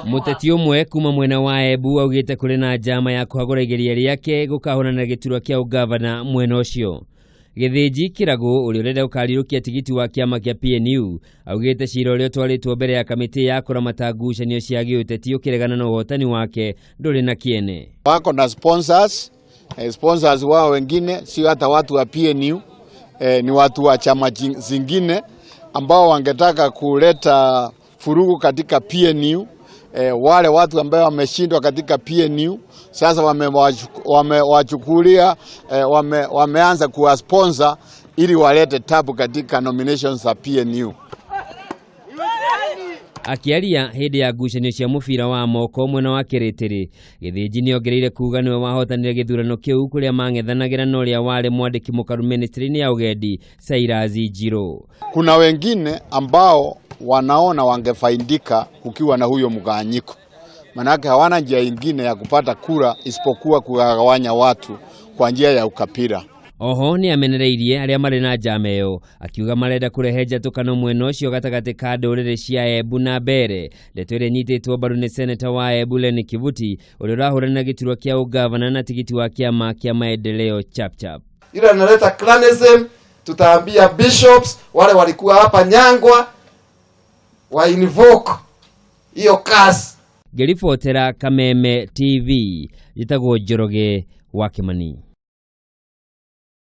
Muteti umwe kuma mwena wa Embu augite kuri na njama ya kuhagura igeria riake gukahona na giturwa kia ugavana mwena ucio. Githiji Kiragu uri urenda ukarirukia tigiti wa kiama kia PNU augite cira uria twaritwo mbere ya kamiti ya kuramata ngucanio cia giuteti ukiregana na uhotani wake nduri na kiene. Wako na sponsors wao wengine sio hata watu wa PNU, ni watu wa chama zingine ambao wangetaka kuleta furugu katika PNU. Wale watu ambao wameshindwa katika PNU sasa wamewachukulia, wameanza kuwa sponsor ili walete tabu katika nominations za PNU. Akiaria hindi ya ngucanio cia mubira wa moko mwena wa Kiritiri, Githiji ni ongereire kuga niwe wahotanire githurano kiu kuria mang'ethanagira na uria wale mwandiki mukaru ministry-ini ya ugendi Cyrus Njiro. Kuna wengine ambao wanaona wangefaidika kukiwa na huyo mgawanyiko, manake hawana njia nyingine ya kupata kura isipokuwa kugawanya watu kwa njia ya ukabila. Oho ni amenereirie aria mari na njameo akiuga marenda kurehe njatukano mwena ucio gatagati ka ndurire cia Embu na Mbere. Ndeto iria nyititwo mbaru ni seneta wa Embu Lenny Kivuti uria urahurana giturwa kia ugavana na tigiti wa kiama kia Maendeleo Chapchap. Yule analeta clanism, tutaambia bishops wale walikuwa hapa Nyangwa wa invoke hiyo kasi. Gerifotera Kameme TV, jitagwo Njoroge wa Kimani.